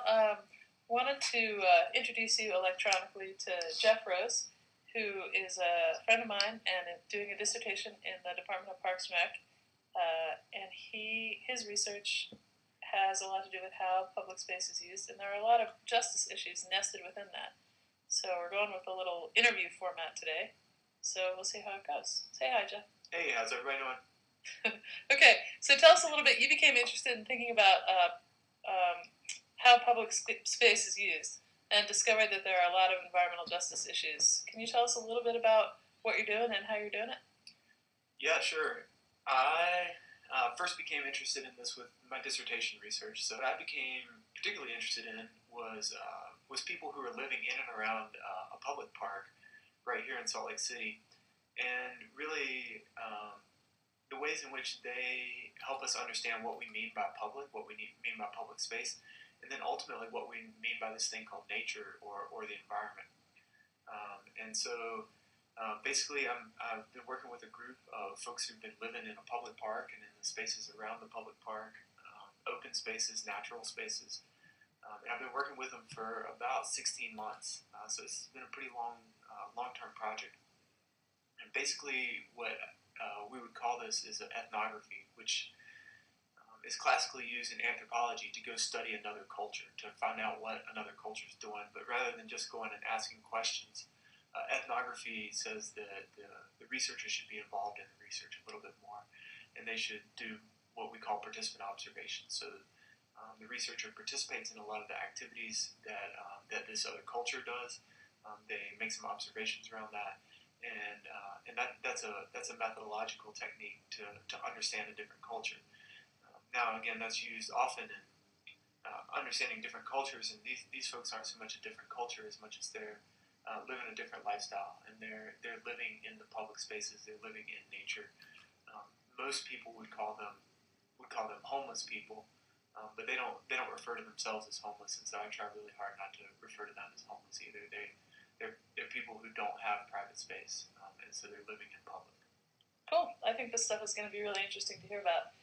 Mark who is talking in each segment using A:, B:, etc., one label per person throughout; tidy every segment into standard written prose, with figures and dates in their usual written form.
A: Well, wanted to introduce you electronically to Jeff Rose, who is a friend of mine and doing a dissertation in the Department of Parks and Rec. And his research has a lot to do with how public space is used, and there are a lot of justice issues nested within that. So we're going with a little interview format today. So we'll see how it goes. Say hi, Jeff.
B: Hey, how's everybody doing?
A: Okay, so tell us a little bit. You became interested in thinking about how public space is used and discovered that there are a lot of environmental justice issues. Can you tell us a little bit about what you're doing and how you're doing it?
B: Yeah, sure. I first became interested in this with my dissertation research. So what I became particularly interested in was people who were living in and around a public park right here in Salt Lake City, and really the ways in which they help us understand what we mean by public, what we mean by public space, and then ultimately what we mean by this thing called nature or the environment. Basically, I've been working with a group of folks who've been living in a public park and in the spaces around the public park, open spaces, natural spaces. And I've been working with them for about 16 months. So this has been a pretty long-term project. And basically what we would call this is an ethnography, which is classically used in anthropology to go study another culture, to find out what another culture is doing. But rather than just going and asking questions, ethnography says that the researchers should be involved in the research a little bit more, and they should do what we call participant observation. So the researcher participates in a lot of the activities that this other culture does. They make some observations around that, and that's a methodological technique to understand a different culture. Now, again, that's used often in understanding different cultures, and these folks aren't so much a different culture as much as they're living a different lifestyle, and they're living in the public spaces. They're living in nature. Most people would call them homeless people, but they don't refer to themselves as homeless, and so I try really hard not to refer to them as homeless either. They're people who don't have private space, and so they're living in public.
A: Cool. I think this stuff is going to be really interesting to hear about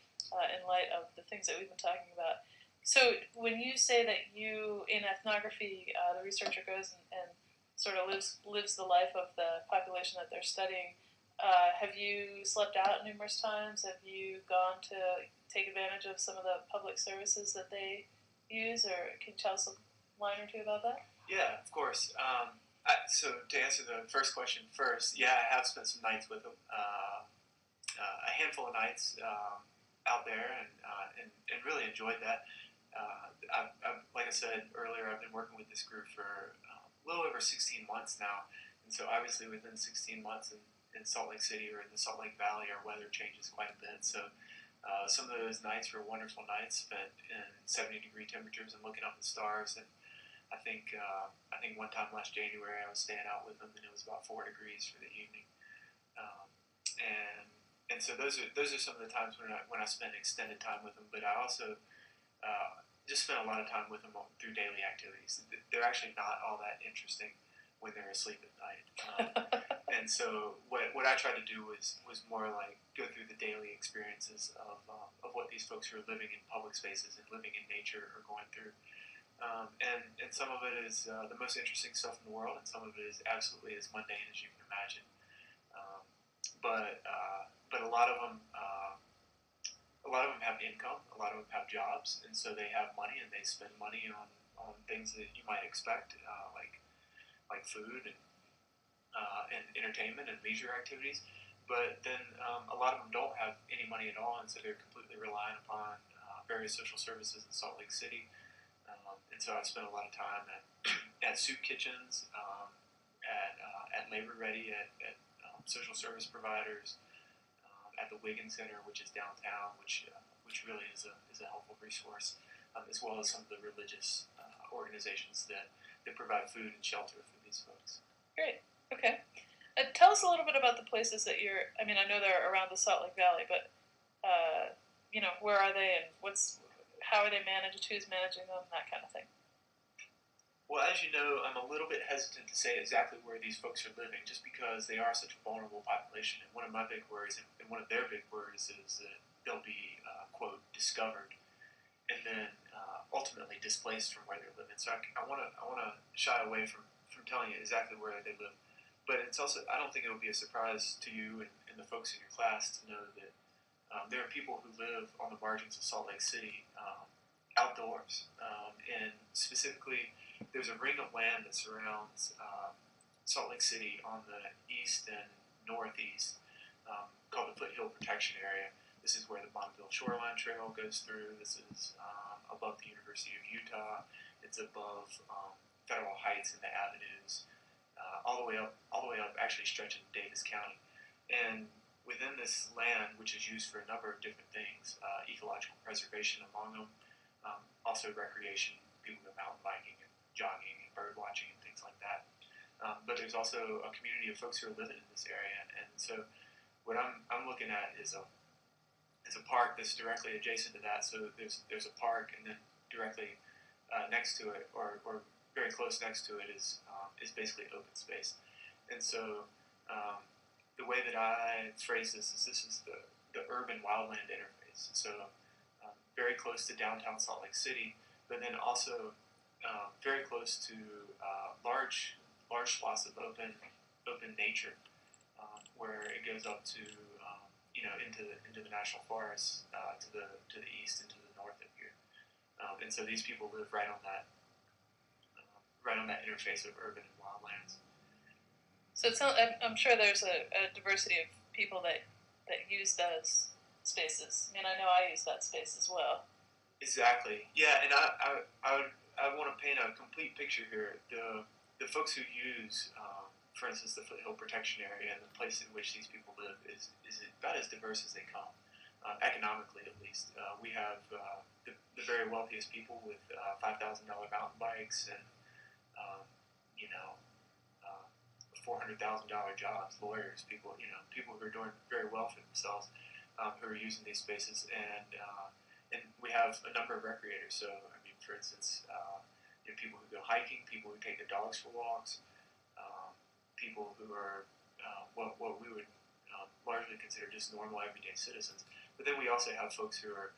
A: in light of the things that we've been talking about. So when you say that you, in ethnography, the researcher goes and sort of lives the life of the population that they're studying, have you slept out numerous times? Have you gone to take advantage of some of the public services that they use, or can you tell us a line or two about that?
B: Yeah, of course. So to answer the first question first, yeah, I have spent some nights with them, a handful of nights out there, and really enjoyed that. Like I said earlier, I've been working with this group for a little over 16 months now, and so obviously within 16 months in Salt Lake City or in the Salt Lake Valley, our weather changes quite a bit. So some of those nights were wonderful nights spent in 70-degree temperatures and looking up at the stars. And I think one time last January I was staying out with them, and it was about 4 degrees for the evening. And so those are some of the times when I spend extended time with them. But I also just spent a lot of time with them through daily activities. They're actually not all that interesting when they're asleep at night. And so what I tried to do was more like go through the daily experiences of what these folks who are living in public spaces and living in nature are going through. And some of it is the most interesting stuff in the world, and some of it is absolutely as mundane as you can imagine. But a lot of them have income. A lot of them have jobs, and so they have money, and they spend money on things that you might expect, like food and entertainment and leisure activities. But then a lot of them don't have any money at all, and so they're completely reliant upon various social services in Salt Lake City. And so I've spent a lot of time at soup kitchens, at Labor Ready, at social service providers, at the Wiggin Center, which is downtown, which really is a helpful resource, as well as some of the religious organizations that provide food and shelter for these folks.
A: Great. Okay. Tell us a little bit about the places that you're. I mean, I know they're around the Salt Lake Valley, but where are they, and how are they managed? Who's managing them? That kind of thing.
B: Well, as you know, I'm a little bit hesitant to say exactly where these folks are living, just because they are such a vulnerable population. And one of my big worries, and one of their big worries, is that they'll be, quote, discovered, and then ultimately displaced from where they're living. So I want to shy away from telling you exactly where they live. But it's also, I don't think it would be a surprise to you and the folks in your class to know that there are people who live on the margins of Salt Lake City, outdoors, and specifically, there's a ring of land that surrounds Salt Lake City on the east and northeast, called the Foothill Protection Area. This is where the Bonneville Shoreline Trail goes through. This is above the University of Utah. It's above Federal Heights and the avenues, all the way up, actually stretching Davis County. And within this land, which is used for a number of different things, ecological preservation among them, also recreation, people go mountain biking and jogging and bird watching and things like that. But there's also a community of folks who are living in this area, and so what I'm looking at is a park that's directly adjacent to that. So there's a park, and then directly next to it, or very close next to it, is basically open space. And so the way that I phrase this is the urban wildland interface. So very close to downtown Salt Lake City, but then also very close to large swaths of open nature, where it goes up to into the national forests, to the east and to the north of here. And so these people live right on that interface of urban and wildlands.
A: So I'm sure there's a diversity of people that use those spaces. I mean, I know I use that space as well.
B: Exactly. Yeah, and I want to paint a complete picture here. The folks who use, for instance, the Foothill Protection Area and the place in which these people live is about as diverse as they come, economically at least. We have the very wealthiest people with $5,000 mountain bikes and $400,000 jobs, lawyers, people who are doing very well for themselves, who are using these spaces, and we have a number of recreators. So, I mean, for instance, people who go hiking, people who take their dogs for walks, people who are what we would largely consider just normal everyday citizens. But then we also have folks who are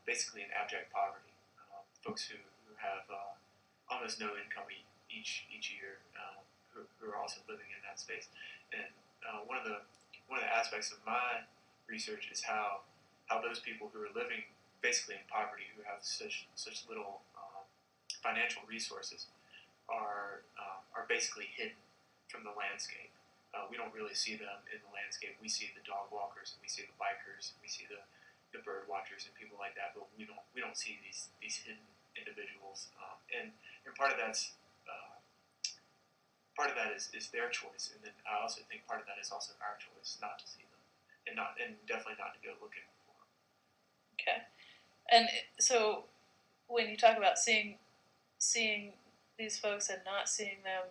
B: basically in abject poverty, folks who have almost no income each year, who are also living in that space. And one of the aspects of my research is how those people who are living basically in poverty, who have such little financial resources, are basically hidden from the landscape. We don't really see them in the landscape. We see the dog walkers, and we see the bikers, and we see the bird watchers and people like that. But we don't see these hidden individuals. And part of that's part of that is their choice, and then I also think part of that is also our choice not to see them, and definitely not to go looking for them.
A: Okay, and so when you talk about seeing these folks and not seeing them,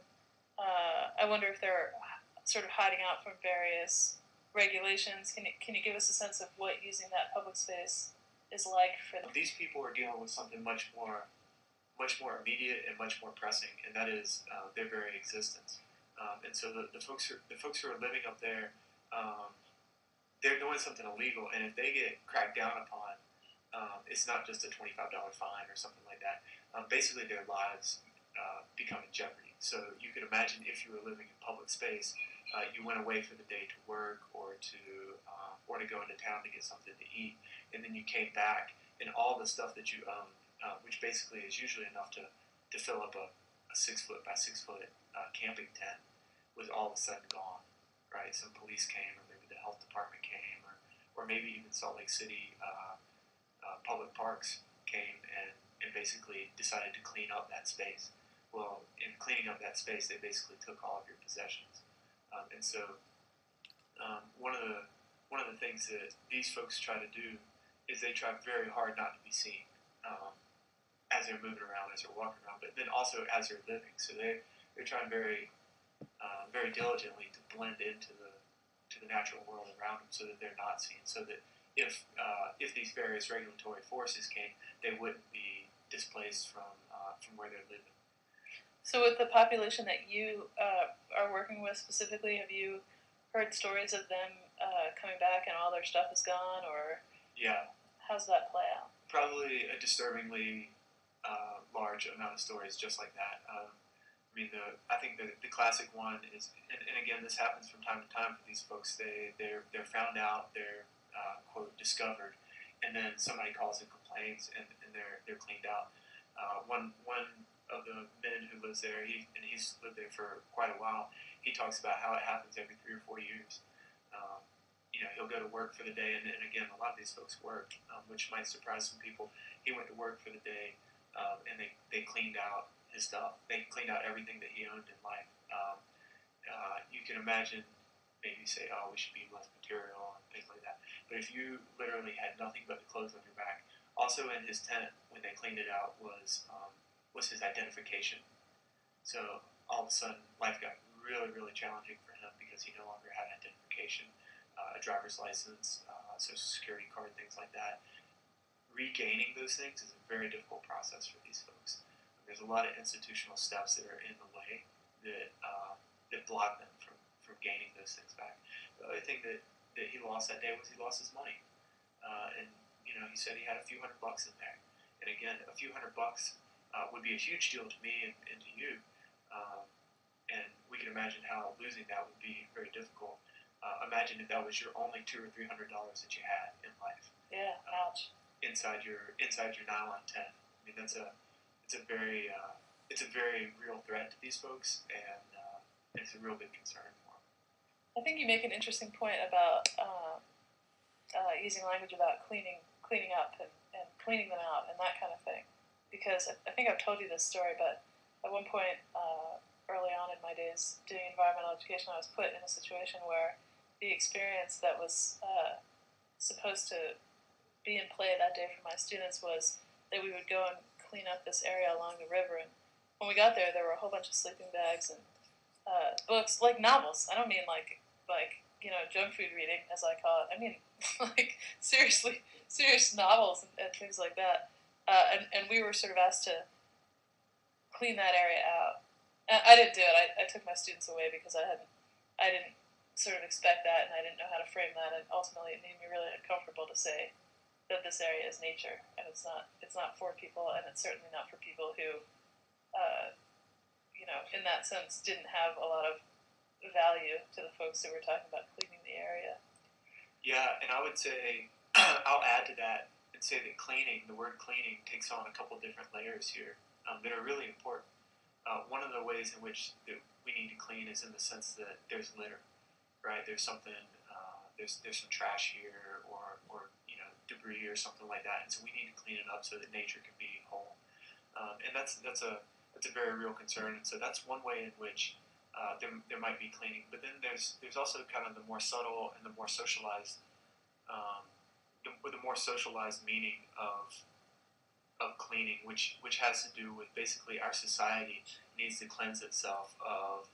A: I wonder if they're sort of hiding out from various regulations. Can you give us a sense of what using that public space is like for them?
B: These people are dealing with something much more immediate and much more pressing, and that is their very existence. And so the folks who are living up there, they're doing something illegal, and if they get cracked down upon, it's not just a $25 fine or something like that. Basically, their lives become in jeopardy. So you could imagine if you were living in public space, you went away for the day to work or to go into town to get something to eat, and then you came back, and all the stuff that you own, which basically is usually enough to fill up a 6 foot by 6 foot camping tent, was all of a sudden gone. Right? Some police came, or maybe the health department came, or maybe even Salt Lake City public parks came and basically decided to clean up that space. Well, in cleaning up that space, they basically took all of your possessions. And so one of the things that these folks try to do is they try very hard not to be seen. As they're moving around, as they're walking around, but then also as they're living. So they're trying very diligently to blend into the natural world around them, so that they're not seen. So that if these various regulatory forces came, they wouldn't be displaced from where they're living.
A: So with the population that you are working with specifically, have you heard stories of them coming back and all their stuff is gone, or
B: yeah,
A: how's that play out?
B: Probably a disturbingly large amount of stories just like that. I think the classic one is, and again, this happens from time to time for these folks. They're found out, they're quote discovered, and then somebody calls and complains, and they're cleaned out. One of the men who lives there, he's lived there for quite a while. He talks about how it happens every 3 or 4 years. He'll go to work for the day, and again, a lot of these folks work, which might surprise some people. He went to work for the day, and they cleaned out his stuff. They cleaned out everything that he owned in life. You can imagine maybe say, oh, we should be less material and things like that. But if you literally had nothing but the clothes on your back, also in his tent when they cleaned it out was his identification. So all of a sudden, life got really, really challenging for him because he no longer had identification, a driver's license, social security card, things like that. Regaining those things is a very difficult process for these folks. There's a lot of institutional steps that are in the way that block them from gaining those things back. The other thing that he lost that day was he lost his money, and he said he had a few $100 in there. And again, a few $100 would be a huge deal to me and to you, and we can imagine how losing that would be very difficult. Imagine if that was your only $200 or $300 that you had in life.
A: Yeah, ouch.
B: Inside your nylon tent. I mean, it's a very real threat to these folks, and it's a real big concern for them.
A: I think you make an interesting point about using language about cleaning up and cleaning them out and that kind of thing. Because I think I've told you this story, but at one point early on in my days doing environmental education, I was put in a situation where the experience that was supposed to be in play that day for my students was that we would go and clean up this area along the river. And when we got there were a whole bunch of sleeping bags and books, like novels. I don't mean like junk food reading, as I call it. I mean like serious novels and things like that. And we were sort of asked to clean that area out. I didn't do it. I took my students away because I didn't sort of expect that, and I didn't know how to frame that. And ultimately, it made me really uncomfortable to say that this area is nature, and it's not for people, and it's certainly not for people who, in that sense, didn't have a lot of value to the folks who were talking about cleaning the area.
B: Yeah, and I would say I'll add to that and say that the word cleaning, takes on a couple different layers here that are really important. One of the ways in which we need to clean is in the sense that there's litter, right? There's something, there's some trash here or debris or something like that, and so we need to clean it up so that nature can be whole. And that's a very real concern. And so that's one way in which there might be cleaning. But then there's also kind of the more subtle and the more socialized meaning of cleaning, which has to do with basically our society needs to cleanse itself of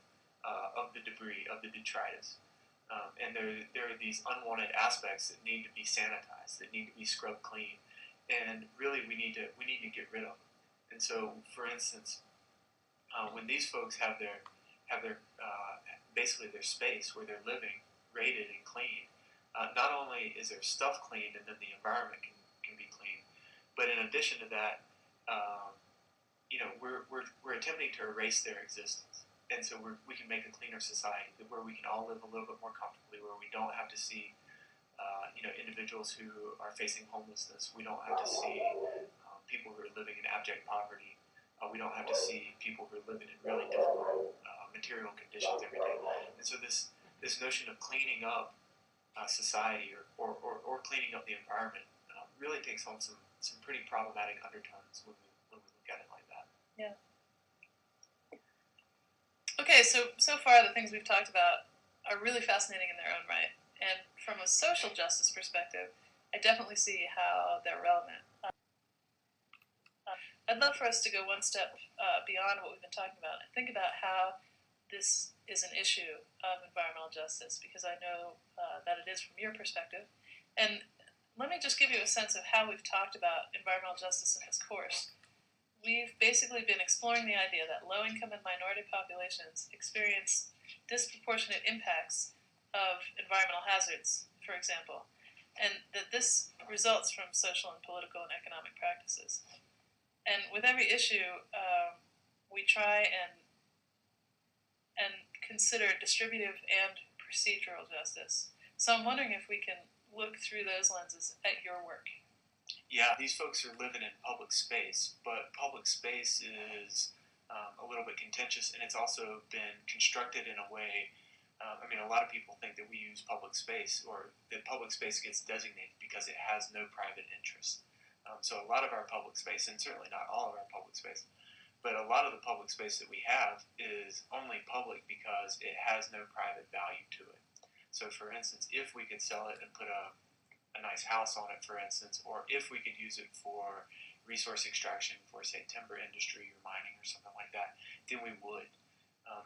B: the debris, of the detritus. And there are these unwanted aspects that need to be sanitized, that need to be scrubbed clean, and really we need to get rid of them. And so, for instance, when these folks have their basically their space where they're living raided and cleaned, not only is their stuff cleaned and then the environment can be cleaned, but in addition to that, we're attempting to erase their existence. And so we can make a cleaner society where we can all live a little bit more comfortably, where we don't have to see, individuals who are facing homelessness. We don't have to see people who are living in abject poverty. We don't have to see people who are living in really difficult material conditions every day. And so this notion of cleaning up society or cleaning up the environment really takes on some pretty problematic undertones when we look at it like that.
A: Yeah. Okay, so far the things we've talked about are really fascinating in their own right, and from a social justice perspective, I definitely see how they're relevant. I'd love for us to go one step beyond what we've been talking about and think about how this is an issue of environmental justice, because I know that it is from your perspective. And let me just give you a sense of how we've talked about environmental justice in this course. We've basically been exploring the idea that low-income and minority populations experience disproportionate impacts of environmental hazards, for example, and that this results from social and political and economic practices. And with every issue, we try and consider distributive and procedural justice. So I'm wondering if we can look through those lenses at your work.
B: Yeah, these folks are living in public space, but public space is a little bit contentious, and it's also been constructed in a way. I mean, a lot of people think that we use public space, or that public space gets designated because it has no private interest. So a lot of our public space, and certainly not all of our public space, but a lot of the public space that we have is only public because it has no private value to it. So, for instance, if we could sell it and put a nice house on it, for instance, or if we could use it for resource extraction for, say, timber industry or mining or something like that, then we would.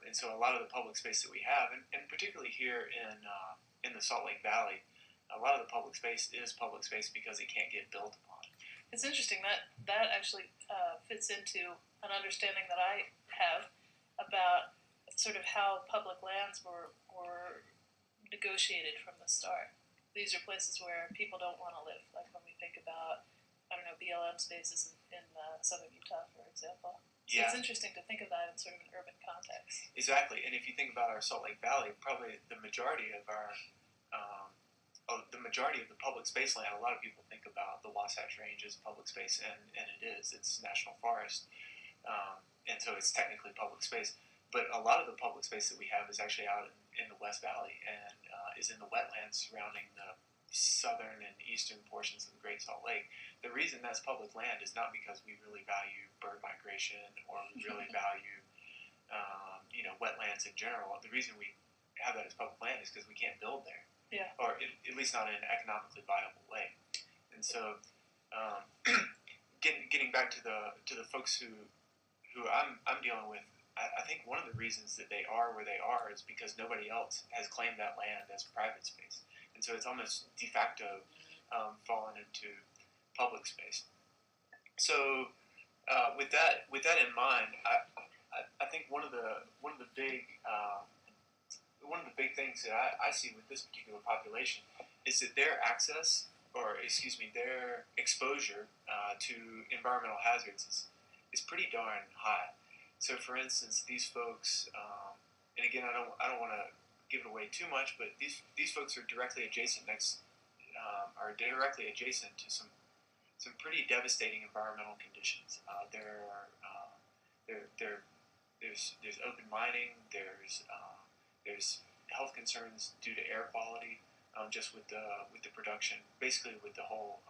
B: And so a lot of the public space that we have, and particularly here in the Salt Lake Valley, a lot of the public space is public space because it can't get built upon.
A: It's interesting that actually fits into an understanding that I have about sort of how public lands were negotiated from the start. These are places where people don't want to live, like when we think about, I don't know, BLM spaces in southern Utah, for example. So
B: Yeah,
A: it's interesting to think of that in sort of an urban context.
B: exactly. And if you think about our Salt Lake Valley, probably the majority of the majority of the public space land, a lot of people think about the Wasatch Range as public space, and it is. It's national forest, and so it's technically public space. But a lot of the public space that we have is actually out in the West Valley and is in the wetlands surrounding the southern and eastern portions of the Great Salt Lake. The reason that's public land is not because we really value bird migration or we really value, wetlands in general. The reason we have that as public land is because we can't build there.
A: Yeah.
B: Or at least not in an economically viable way. And so, getting back to the folks who I'm dealing with, I think one of the reasons that they are where they are is because nobody else has claimed that land as private space, and so it's almost de facto fallen into public space. So, with that in mind, I think one of the big things that I see with this particular population is that their access, or excuse me, their exposure to environmental hazards is pretty darn high. So, for instance, these folks, and again, I don't want to give it away too much, but these folks are directly adjacent to some pretty devastating environmental conditions. There's open mining. There's health concerns due to air quality, just with the production, basically with the whole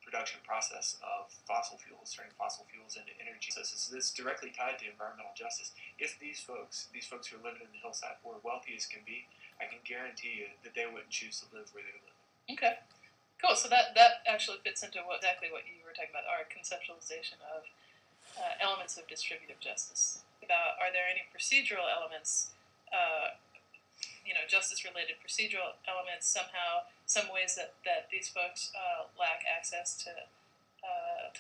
B: production process of fossil fuels, turning fossil fuels into energy. So this is directly tied to environmental justice. If these folks who are living in the hillside, were wealthy as can be, I can guarantee you that they wouldn't choose to live where they live.
A: Okay. Cool. So that actually fits into exactly what you were talking about, our conceptualization of elements of distributive justice. Are there any procedural elements, justice-related procedural elements somehow, some ways that these folks lack access to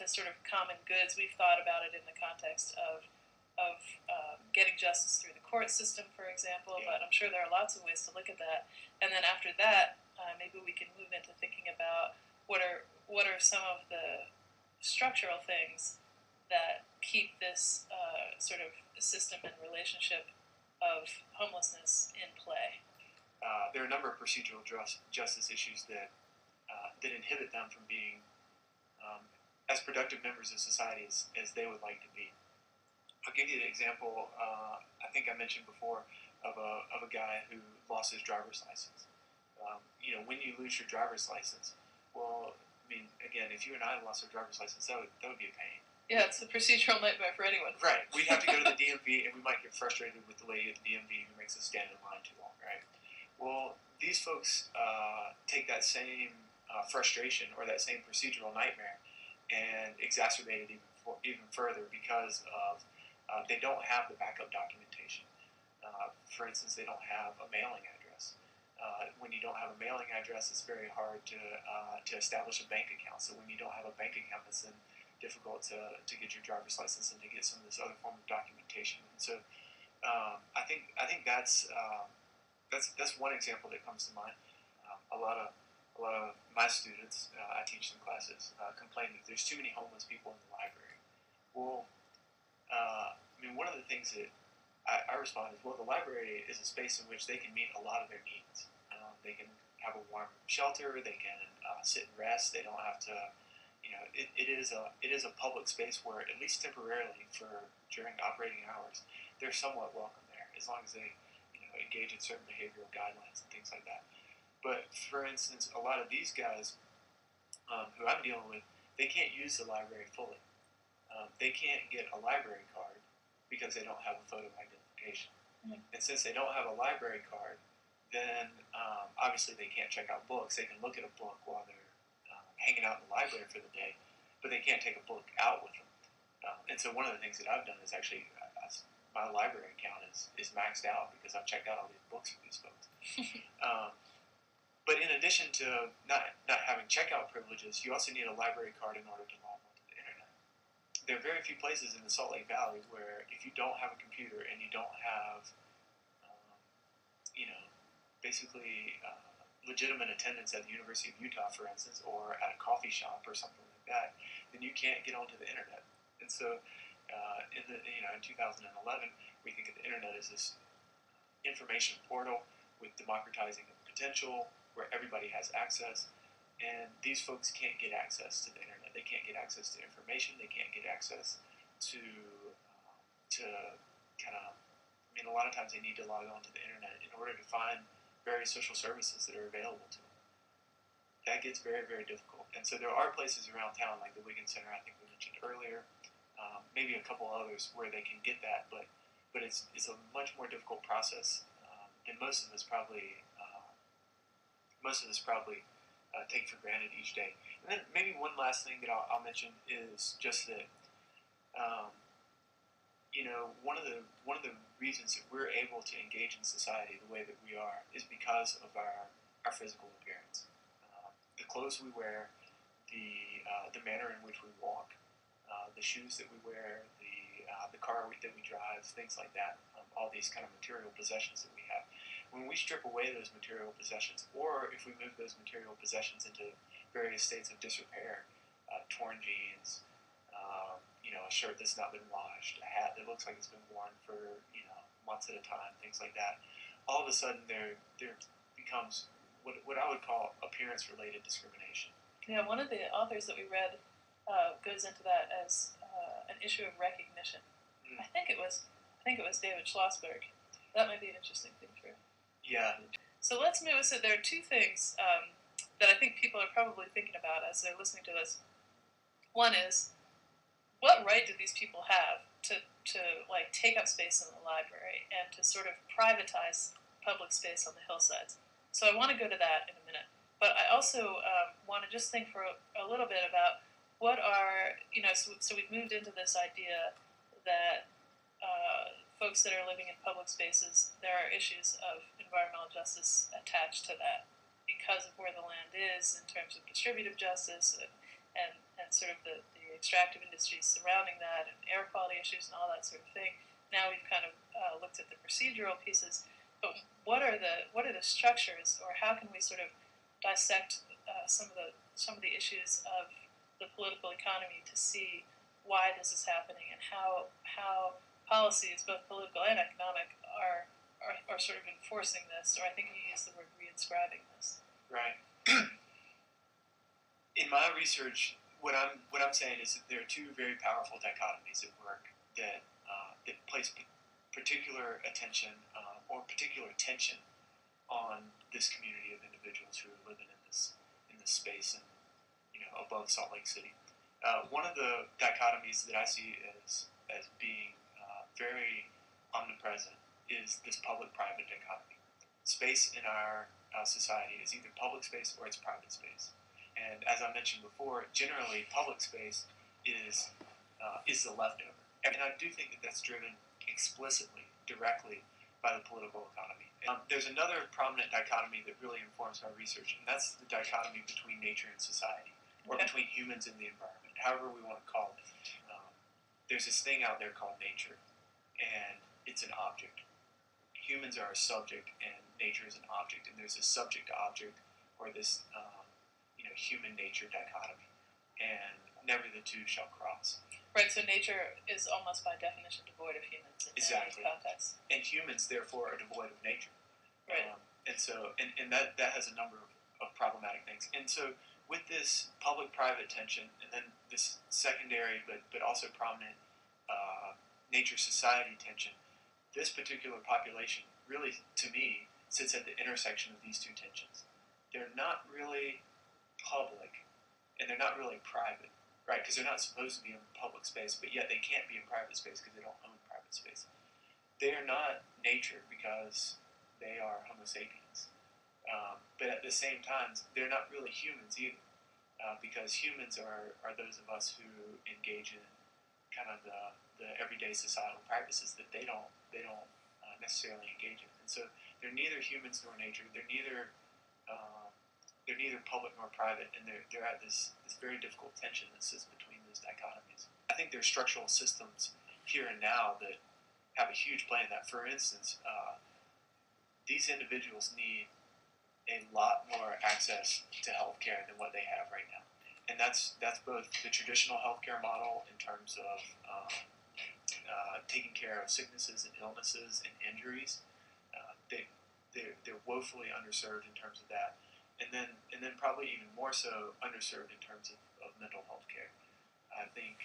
A: sort of common goods? We've thought about it in the context of getting justice through the court system, for example.
B: Yeah.
A: But I'm sure there are lots of ways to look at that. And then after that, maybe we can move into thinking about what are some of the structural things that keep this sort of system and relationship of homelessness in play.
B: There are a number of procedural justice issues that inhibit them from being as productive members of society as they would like to be. I'll give you an example. I think I mentioned before of a guy who lost his driver's license. When you lose your driver's license, well, I mean, again, if you and I lost our driver's license, that would be a pain.
A: Yeah, it's a procedural nightmare for anyone.
B: Right. We'd have to go to the DMV, and we might get frustrated with the lady at the DMV who makes us stand in line too long, right? Well, these folks take that same frustration or that same procedural nightmare and exacerbate it even further because of they don't have the backup documentation. For instance, they don't have a mailing address. When you don't have a mailing address, it's very hard to establish a bank account. So when you don't have a bank account, it's then difficult to get your driver's license and to get some of this other form of documentation. And so I think that's one example that comes to mind. A lot of my students, I teach some classes, complain that there's too many homeless people in the library. Well, I mean, one of the things that I respond is, well, the library is a space in which they can meet a lot of their needs. They can have a warm shelter. They can sit and rest. They don't have to. It is a public space where, at least temporarily, for during operating hours, they're somewhat welcome there, as long as they engage in certain behavioral guidelines and things like that. But for instance, a lot of these guys who I'm dealing with, they can't use the library fully. They can't get a library card because they don't have a photo identification.
A: Mm-hmm.
B: And since they don't have a library card, then obviously they can't check out books. They can look at a book while they're hanging out in the library for the day, but they can't take a book out with them. And so one of the things that I've done is actually my library account is maxed out because I've checked out all these books for these folks. But in addition to not having checkout privileges, you also need a library card in order to log onto the internet. There are very few places in the Salt Lake Valley where if you don't have a computer and you don't have, basically legitimate attendance at the University of Utah, for instance, or at a coffee shop or something like that, then you can't get onto the internet. And so, in 2011, we think of the internet as this information portal with democratizing of potential, where everybody has access. And these folks can't get access to the internet. They can't get access to information. They can't get access to kind of. I mean, a lot of times they need to log on to the internet in order to find various social services that are available to them. That gets very, very difficult. And so there are places around town, like the Wiggins Center, I think we mentioned earlier, maybe a couple others where they can get that, but it's a much more difficult process than most of us probably take for granted each day. And then maybe one last thing that I'll mention is just that one of the reasons that we're able to engage in society the way that we are is because of our physical appearance. The clothes we wear, the manner in which we walk, the shoes that we wear, the car that we drive, things like that. All these kind of material possessions that we have. When we strip away those material possessions, or if we move those material possessions into various states of disrepair, torn jeans, a shirt that's not been washed, a hat that looks like it's been worn for months at a time, things like that. All of a sudden, there becomes what I would call appearance-related discrimination.
A: Yeah, one of the authors that we read goes into that as an issue of recognition.
B: Mm.
A: I think it was David Schlossberg. That might be an interesting thing for.
B: Yeah.
A: So let's move. So there are two things that I think people are probably thinking about as they're listening to this. One is, what right do these people have to like take up space in the library and to sort of privatize public space on the hillsides? So I want to go to that in a minute, but I also want to just think for a little bit about what are So we've moved into this idea that folks that are living in public spaces, there are issues of environmental justice attached to that because of where the land is in terms of distributive justice and sort of the extractive industries surrounding that and air quality issues and all that sort of thing. Now we've kind of looked at the procedural pieces, but what are the structures, or how can we sort of dissect some of the issues of the political economy to see why this is happening and how policies, both political and economic, are sort of enforcing this, or I think you used the word reinscribing this.
B: Right. In my research, what I'm saying is that there are two very powerful dichotomies at work that place particular attention or particular tension on this community of individuals who are living in this space and above Salt Lake City. One of the dichotomies that I see as being very omnipresent is this public-private dichotomy. Space in our society is either public space or it's private space. And as I mentioned before, generally public space is the leftover. And I do think that that's driven explicitly, directly, by the political economy. There's another prominent dichotomy that really informs my research, and that's the dichotomy between nature and society, or between humans and the environment, however we want to call it. There's this thing out there called nature, and it's an object. Humans are a subject, and nature is an object, and there's a subject-to-object, or this human-nature dichotomy, and never the two shall cross.
A: Right, so nature is almost by definition devoid of humans in
B: Exactly.
A: any context.
B: And humans, therefore, are devoid of nature.
A: Right.
B: And that has a number of problematic things. And so, with this public-private tension, and then this secondary but also prominent nature-society tension, this particular population really, to me, sits at the intersection of these two tensions. They're not really public, and they're not really private, right? Because they're not supposed to be in public space, but yet they can't be in private space because they don't own private space. They are not nature because they are Homo sapiens. But at the same time, they're not really humans either, because humans are those of us who engage in kind of the everyday societal practices that they don't necessarily engage in. And so they're neither humans nor nature. They're neither public nor private, and they're at this very difficult tension that sits between those dichotomies. I think there's structural systems here and now that have a huge play in that. For instance, these individuals need a lot more access to healthcare than what they have right now, and that's both the traditional healthcare model in terms of taking care of sicknesses and illnesses and injuries. They're woefully underserved in terms of that, and then probably even more so underserved in terms of mental health care. I think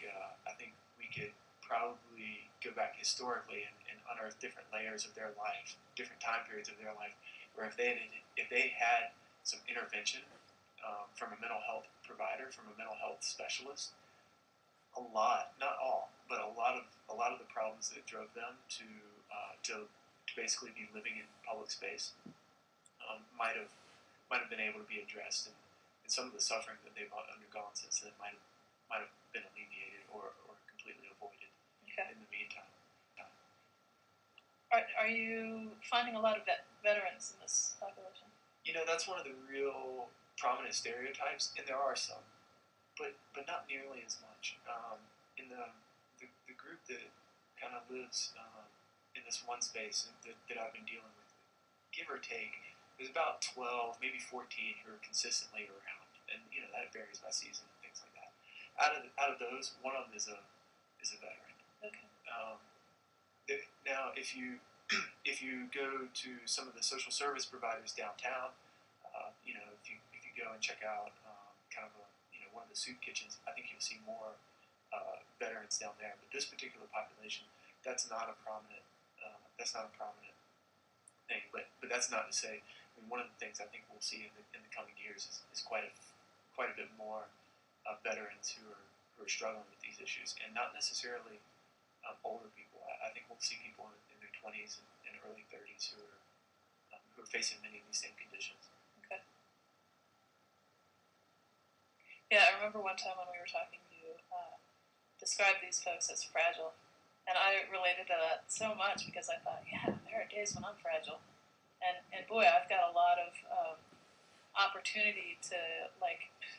B: we could probably go back historically and unearth different layers of their life, different time periods of their life, where if they had some intervention from a mental health provider, from a mental health specialist, a lot, not all, but a lot of the problems that drove them to basically be living in public space might have been able to be addressed, and some of the suffering that they've undergone since then might have been alleviated or completely avoided.
A: Okay.
B: In the meantime.
A: Are you finding a lot of veterans in this population?
B: That's one of the real prominent stereotypes, and there are some, but not nearly as much. In the group that kind of lives in this one space that I've been dealing with, give or take, there's about 12, maybe 14 who are consistently around, and that varies by season and things like that. Out of those, one of them is a veteran.
A: Okay.
B: Now, if you go to some of the social service providers downtown, if you go and check out kind of one of the soup kitchens, I think you'll see more veterans down there. But this particular population, that's not a prominent thing. But that's not to say. I mean, one of the things I think we'll see in the coming years is quite a bit more veterans who are struggling with these issues, and not necessarily older people. I think we'll see people in their 20s and early 30s who are facing many of these same conditions.
A: Okay. Yeah, I remember one time when we were talking, you described these folks as fragile, and I related to that so much because I thought, yeah, there are days when I'm fragile, and boy, I've got a lot of opportunity to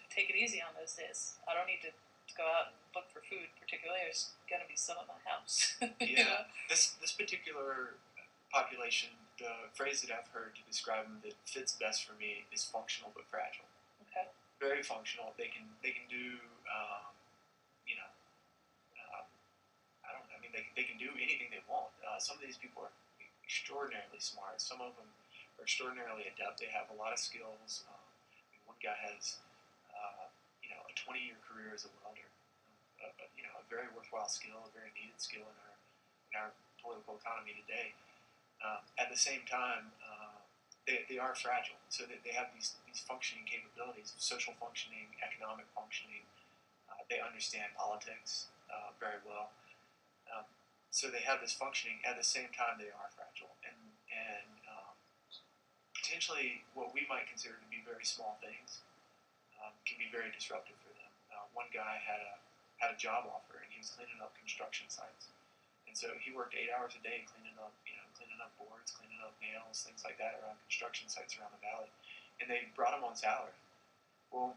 A: take it easy on those days. I don't need to go out and look for food particularly. There's going to be some in my house.
B: Yeah. This particular population, the phrase that I've heard to describe them that fits best for me is functional but fragile.
A: Okay.
B: Very functional. They can do I don't know. I mean, they can do anything they want. Some of these people are extraordinarily smart. Some of them are extraordinarily adept. They have a lot of skills. One guy has a 20-year career as a welder. A very worthwhile skill, a very needed skill in our political economy today. At the same time, they are fragile. So they have these functioning capabilities of social functioning, economic functioning. They understand politics very well. So they have this functioning. At the same time, they are fragile, and potentially what we might consider to be very small things can be very disruptive for them. One guy had a job offer, and he was cleaning up construction sites, and so he worked 8 hours a day cleaning up boards, cleaning up nails, things like that around construction sites around the valley, and they brought him on salary. Well,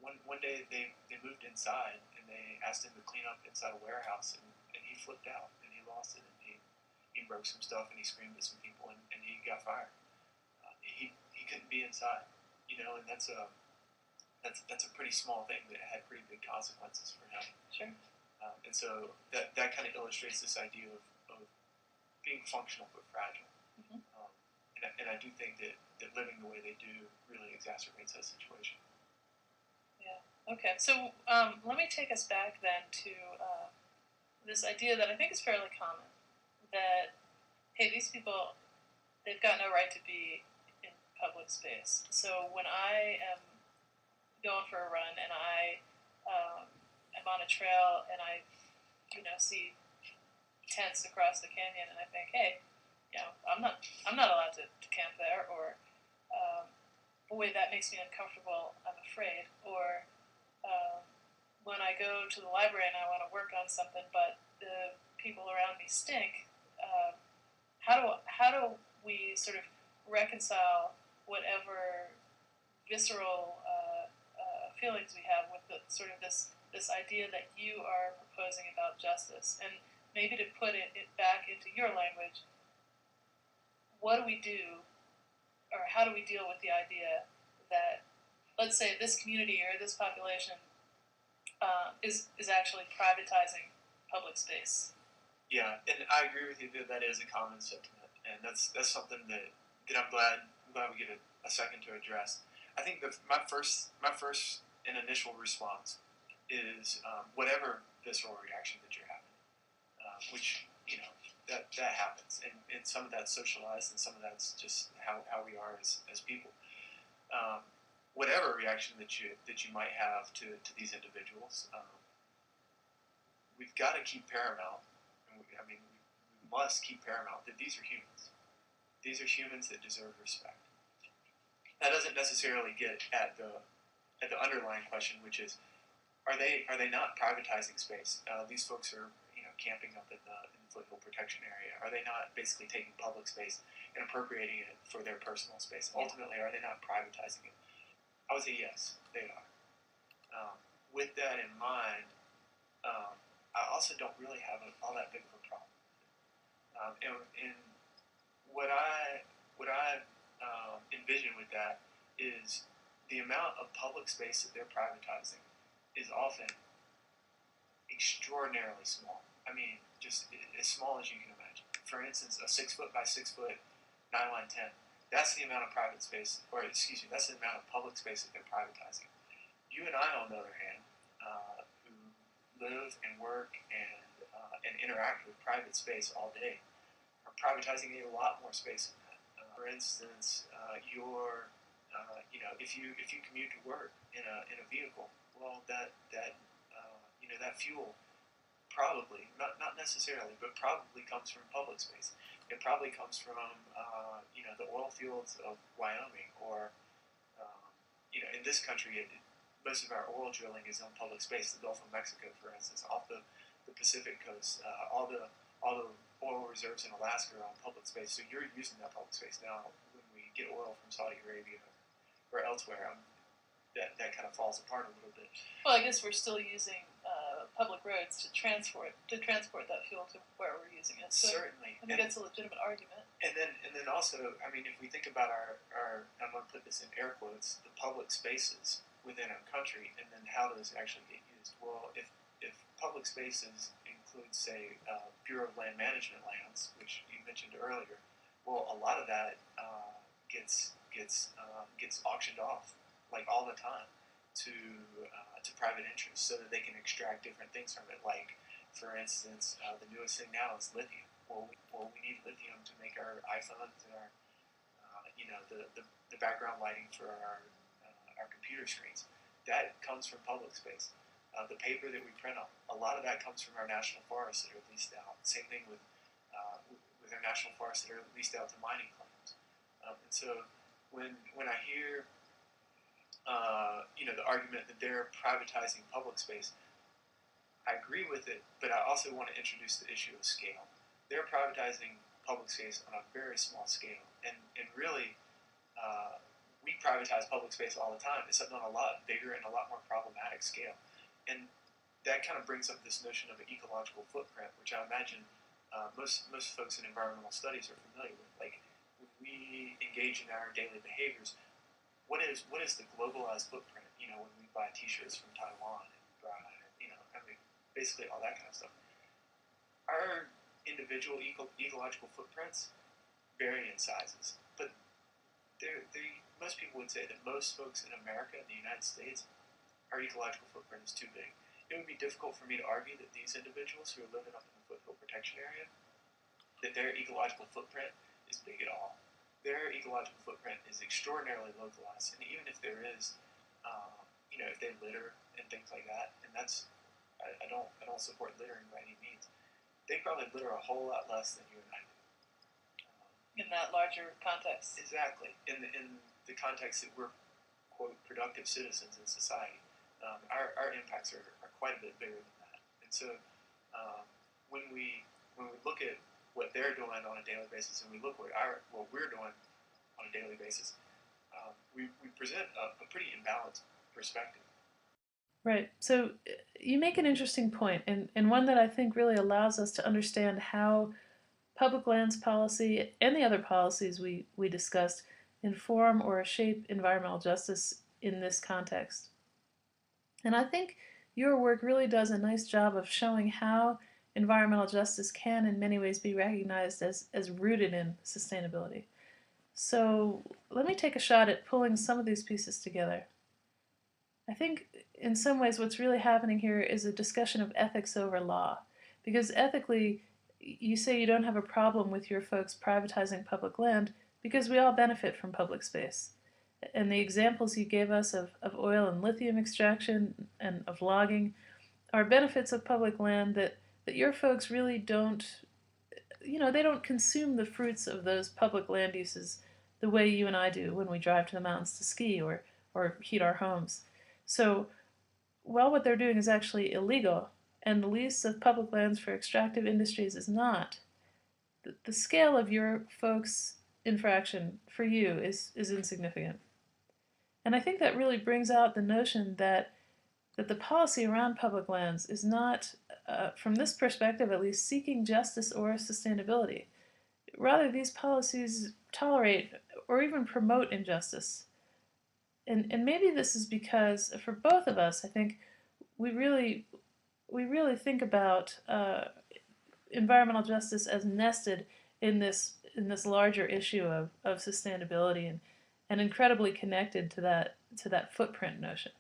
B: one day they moved inside, and they asked him to clean up inside a warehouse, and he flipped out, and he lost it, and he broke some stuff, and he screamed at some people, and he got fired. He couldn't be inside, and that's that's a pretty small thing that had pretty big consequences for him.
A: Sure.
B: And so that kind of illustrates this idea of being functional but fragile.
A: Mm-hmm.
B: And I do think that living the way they do really exacerbates that situation.
A: Yeah. Okay. So let me take us back then to this idea that I think is fairly common, that, hey, these people, they've got no right to be in public space. So when I am going for a run and I am on a trail and I, see tents across the canyon and I think, hey, I'm not allowed to camp there, or boy, that makes me uncomfortable, I'm afraid, or when I go to the library and I want to work on something, but the people around me stink. How do we sort of reconcile whatever visceral feelings we have with the sort of this idea that you are proposing about justice, and maybe to put it back into your language, what do we do, or how do we deal with the idea that, let's say, this community or this population is actually privatizing public space?
B: Yeah, and I agree with you that that is a common sentiment, and that's something that I'm glad we get a second to address. I think my first and initial response is whatever visceral reaction that you're having, which that happens, and some of that's socialized, and some of that's just how we are as people. Um, whatever reaction that you might have to these individuals, we've got to keep paramount. We must keep paramount that these are humans. These are humans that deserve respect. That doesn't necessarily get at the underlying question, which is, are they not privatizing space? These folks are camping up in the foothill protection area. Are they not basically taking public space and appropriating it for their personal space? Ultimately, are they not privatizing it? I would say yes, they are. With that in mind, I also don't really have all that big of a problem. And what I envision with that is the amount of public space that they're privatizing is often extraordinarily small. I mean, just as small as you can imagine. For instance, a 6 foot by 6 foot nylon tent. That's the amount of private space, or excuse me, that's the amount of public space that they're privatizing. You and I, on the other hand, who live and work and interact with private space all day, are privatizing a lot more space than that. For instance, if you commute to work in a vehicle, well, that fuel probably not necessarily, but probably comes from public space. It probably comes from the oil fields of Wyoming, or in this country, most of our oil drilling is on public space. The Gulf of Mexico, for instance, off the Pacific coast, all the oil reserves in Alaska are on public space. So you're using that public space now. When we get oil from Saudi Arabia or elsewhere, that kind of falls apart a little bit.
A: Well, I guess we're still using public roads to transport that fuel to where we're using it. So
B: Certainly,
A: I think that's a legitimate argument.
B: And then also, I mean, if we think about our I'm going to put this in air quotes, the public spaces within our country, and then how those actually get used. Well, if public spaces include, say, Bureau of Land Management lands, which you mentioned earlier, well, a lot of that gets auctioned off like all the time to private interests, so that they can extract different things from it. Like, for instance, the newest thing now is lithium. Well, we need lithium to make our iPhones and our the background lighting for our computer screens. That comes from public space. The paper that we print on, a lot of that comes from our national forests that are leased out. Same thing with our national forests that are leased out to mining claims. And so when I hear the argument that they're privatizing public space, I agree with it, but I also want to introduce the issue of scale. They're privatizing public space on a very small scale, and really, we privatize public space all the time. It's on a lot bigger and a lot more problematic scale, and that kind of brings up this notion of an ecological footprint, which I imagine most folks in environmental studies are familiar with. Like, when we engage in our daily behaviors, what is the globalized footprint? when we buy T-shirts from Taiwan and buy, I mean, basically all that kind of stuff. Our individual ecological footprints vary in sizes, but most people would say that most folks in America, in the United States, our ecological footprint is too big. It would be difficult for me to argue that these individuals who are living up in the foothill protection area, that their ecological footprint is big at all. Their ecological footprint is extraordinarily localized, and even if there is, if they litter and things like that, and I don't support littering by any means. They probably litter a whole lot less than you and I do.
A: In that larger context.
B: Exactly. In the context that we're quote productive citizens in society, our impacts are quite a bit bigger than that. And so when we look at what they're doing on a daily basis, and we look what we're doing on a daily basis, we present a pretty imbalanced perspective.
A: Right. So you make an interesting point, and one that I think really allows us to understand how public lands policy and the other policies we discussed inform or shape environmental justice in this context. And I think your work really does a nice job of showing how environmental justice can in many ways be recognized as rooted in sustainability. So let me take a shot at pulling some of these pieces together. I think in some ways what's really happening here is a discussion of ethics over law. Because ethically, you say you don't have a problem with your folks privatizing public land because we all benefit from public space. And the examples you gave us of oil and lithium extraction and of logging are benefits of public land that your folks really don't, they don't consume the fruits of those public land uses the way you and I do when we drive to the mountains to ski or heat our homes. So while what they're doing is actually illegal, and the lease of public lands for extractive industries is not, the scale of your folks' infraction for you is insignificant. And I think that really brings out the notion that the policy around public lands is not, from this perspective at least, seeking justice or sustainability. Rather, these policies tolerate or even promote injustice. And maybe this is because, for both of us, I think we really think about environmental justice as nested in this larger issue of sustainability and incredibly connected to that footprint notion.